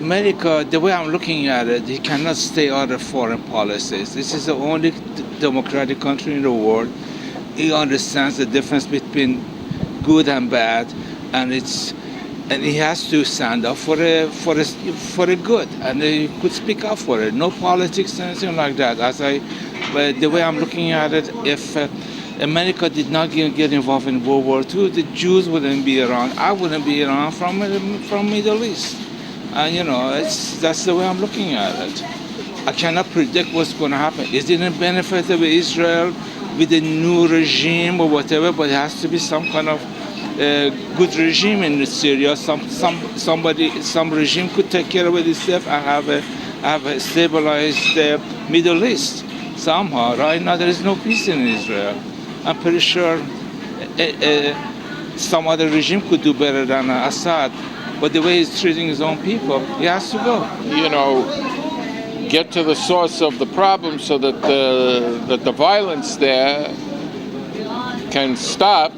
America, the way I'm looking at it, he cannot stay out of foreign policies. This is the only democratic country in the world. He understands the difference between good and bad, and he has to stand up for a good, and he could speak up for it. No politics, anything like that. But the way I'm looking at it, if America did not get involved in World War II, the Jews wouldn't be around. I wouldn't be around from Middle East. And that's the way I'm looking at it. I cannot predict what's going to happen. Is it in benefit of Israel with a new regime or whatever? But it has to be some kind of good regime in Syria. Some regime could take care of itself and have a stabilized Middle East somehow. Right now there is no peace in Israel. I'm pretty sure some other regime could do better than Assad. But the way he's treating his own people, he has to go. Get to the source of the problem so that the violence there can stop.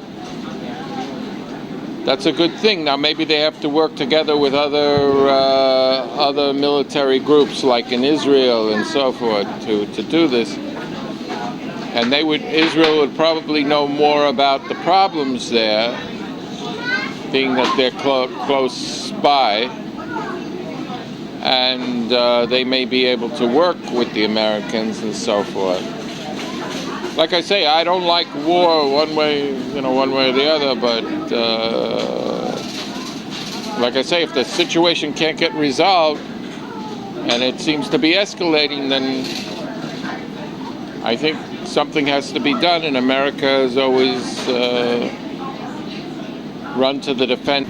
That's a good thing. Now maybe they have to work together with other military groups like in Israel and so forth to do this. And Israel would probably know more about the problems there, being that they're close by, and they may be able to work with the Americans and so forth. Like I say, I don't like war one way or the other, but like I say, if the situation can't get resolved and it seems to be escalating, then I think something has to be done, and America has always run to the defense.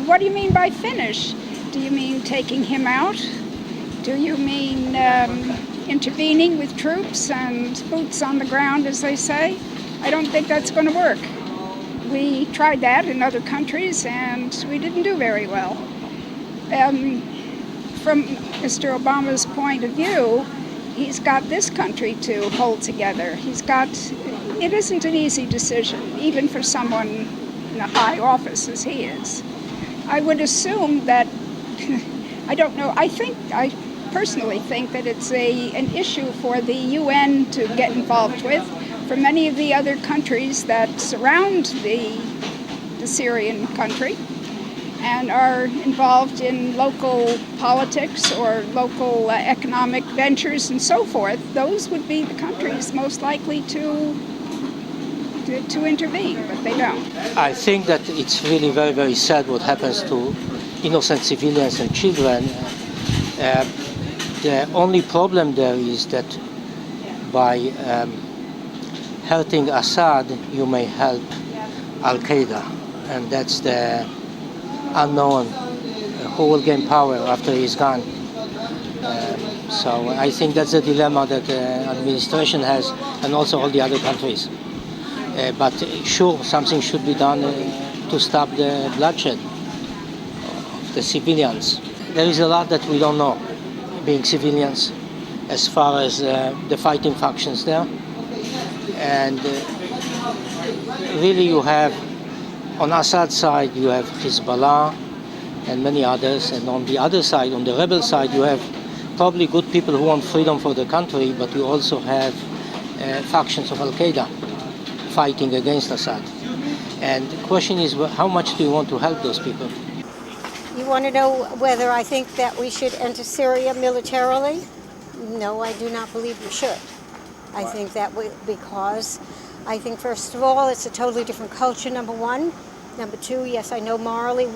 What do you mean by finish? Do you mean taking him out? Do you mean intervening with troops and boots on the ground, as they say? I don't think that's going to work. We tried that in other countries, and we didn't do very well. From Mr. Obama's point of view, he's got this country to hold together. It isn't an easy decision, even for someone in a high office as he is. I would assume that, I don't know, I personally think that it's an issue for the UN to get involved with, for many of the other countries that surround the Syrian country and are involved in local politics or local economic ventures and so forth. Those would be the countries most likely to intervene, but they don't. I think that it's really very, very sad what happens to innocent civilians and children. The only problem there is that by hurting Assad, you may help Al-Qaeda, and that's the unknown who will gain power after he's gone. So I think that's the dilemma that the administration has, and also all the other countries. But sure, something should be done to stop the bloodshed of the civilians. There is a lot that we don't know, being civilians, as far as the fighting factions there. And really you have, on Assad's side, you have Hezbollah and many others, and on the other side, on the rebel side, you have probably good people who want freedom for the country, but you also have factions of Al-Qaeda fighting against Assad. And the question is, how much do you want to help those people? You want to know whether I think that we should enter Syria militarily? No, I do not believe we should. I think that because I think, first of all, it's a totally different culture, number one. Number two, yes, I know morally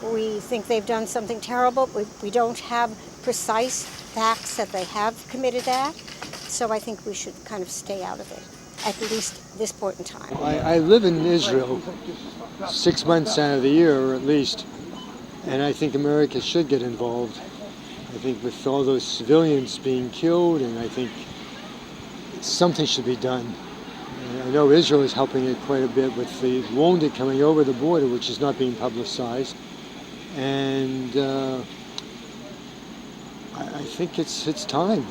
we think they've done something terrible, but we don't have precise facts that they have committed that. So I think we should kind of stay out of it, at least this point in time. I live in Israel 6 months out of the year, or at least, and I think America should get involved. I think with all those civilians being killed, and I think something should be done. I know Israel is helping it quite a bit with the wounded coming over the border, which is not being publicized. And I think it's time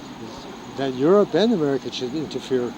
that Europe and America should interfere.